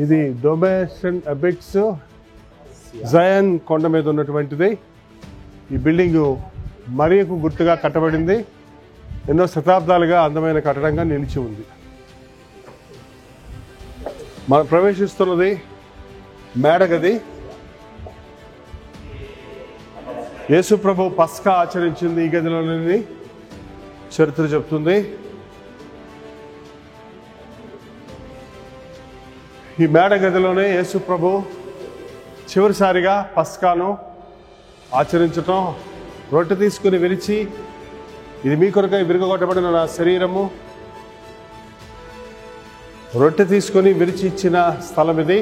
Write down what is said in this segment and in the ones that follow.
ఇది డొమేషన్ అబిట్స్ జయన్ కొండ మీద ఉన్నటువంటిది. ఈ బిల్డింగ్ మరియకు గుర్తుగా కట్టబడింది. ఎన్నో శతాబ్దాలుగా అందమైన కట్టడంగా నిలిచి ఉంది. మనం ప్రవేశిస్తున్నది మేడగది. యేసు ప్రభు పస్కా ఆచరించింది ఈ గదిలోని చరిత్ర చెప్తుంది. ఈ మేడ గదిలోనే యేసు ప్రభు చివరిసారిగా పస్కాను ఆచరించటం, రొట్టె తీసుకుని విరిచి, ఇది మీ కొరకై విరగొట్టబడిన నా శరీరము, రొట్టె తీసుకొని విరిచి ఇచ్చిన స్థలం ఇది.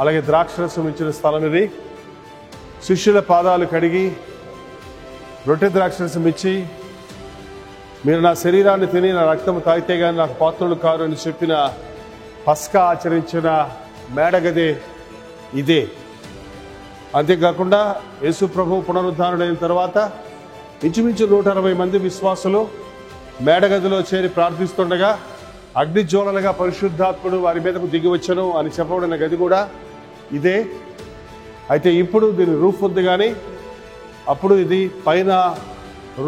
అలాగే ద్రాక్షరసం ఇచ్చిన స్థలం ఇది. శిష్యుల పాదాలు కడిగి రొట్టె ద్రాక్షరసం ఇచ్చి, మీరు నా శరీరాన్ని తిని నా రక్తము తాగితే కానీ నాకు పాత్రులు కారు అని చెప్పిన పస్కా ఆచరించిన మేడగదే ఇదే. అంతేకాకుండా యేసు ప్రభు పునరుద్ధానుడైన తర్వాత ఇంచుమించు 160 మంది విశ్వాసులు మేడగదిలో చేరి ప్రార్థిస్తుండగా అగ్నిజ్వాలలుగా పరిశుద్ధాత్ముడు వారి మీదకు దిగి వచ్చను అని చెప్పబడిన గది కూడా ఇదే. అయితే ఇప్పుడు దీని రూఫ్ ఉంది, కానీ అప్పుడు ఇది పైన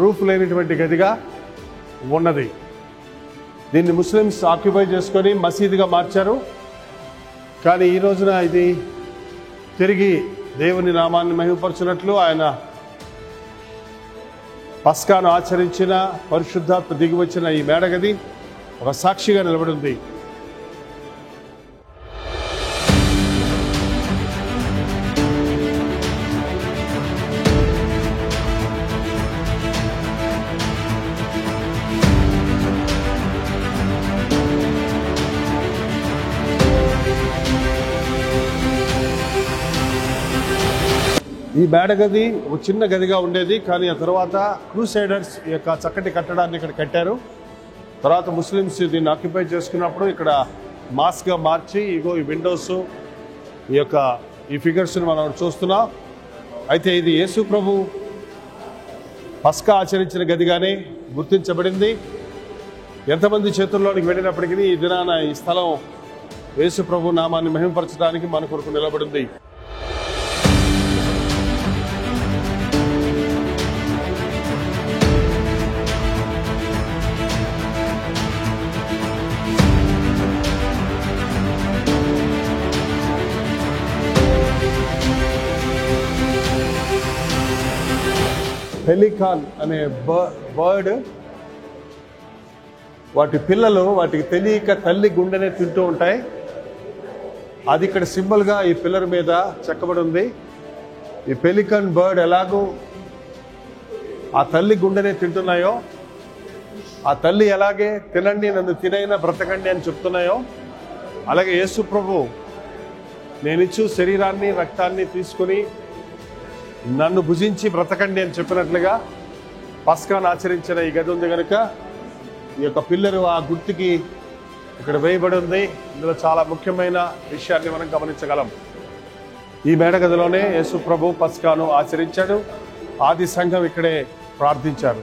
రూఫ్ లేనటువంటి గదిగా ఉన్నది. దీన్ని ముస్లిమ్స్ ఆక్యుపై చేసుకొని మసీదుగా మార్చారు. కానీ ఈ రోజున ఇది తిరిగి దేవుని నామాన్ని మహిమపరచినట్లు, ఆయన పస్కాను ఆచరించిన పరిశుద్ధాత్మ దిగి వచ్చిన ఈ మేడగది ఒక సాక్షిగా నిలబడి ఉంది. ఈ మేడగది ఒక చిన్న గదిగా ఉండేది, కానీ ఆ తర్వాత క్రూసైడర్స్ ఈ యొక్క చక్కటి కట్టడాన్ని ఇక్కడ కట్టారు. తర్వాత ముస్లిమ్స్ దీన్ని ఆక్యుపై చేసుకున్నప్పుడు ఇక్కడ మాస్క్గా మార్చి ఇగో ఈ విండోస్, ఈ ఫిగర్స్ని మనం చూస్తున్నాం. అయితే ఇది యేసు ప్రభు పస్కా ఆచరించిన గదిగానే గుర్తించబడింది. ఎంతమంది చేతుల్లోనికి వెళ్ళినప్పటికీ ఈ దినాన ఈ స్థలం యేసు ప్రభు నామాన్ని మహిమపరచడానికి మన కొరకు నిలబడింది. పెలికాన్ అనే బర్డ్, వాటి పిల్లలు వాటికి తెలియక తల్లి గుండెనే తింటూ ఉంటాయి. అది ఇక్కడ సింబల్గా ఈ పిల్లర్ మీద చెక్కబడి ఉంది. ఈ పెలికాన్ బర్డ్ ఎలాగో ఆ తల్లి గుండెనే తింటున్నాయో, ఆ తల్లి ఎలాగే తినండి నన్ను తినైనా బ్రతకండి అని చెప్తున్నాయో, అలాగే యేసు ప్రభు నేనిచ్చు శరీరాన్ని రక్తాన్ని తీసుకుని నన్ను భుజించి బ్రతకండి అని చెప్పినట్లుగా పస్కాను ఆచరించిన ఈ గది ఉంది కనుక ఈ యొక్క పిల్లరు ఆ గుర్తుకి ఇక్కడ వేయబడి ఉంది. ఇందులో చాలా ముఖ్యమైన విషయాన్ని మనం గమనించగలం. ఈ మేడగదిలోనే యేసు ప్రభు పస్కాను ఆచరించాడు. ఆది సంఘం ఇక్కడే ప్రార్థించారు.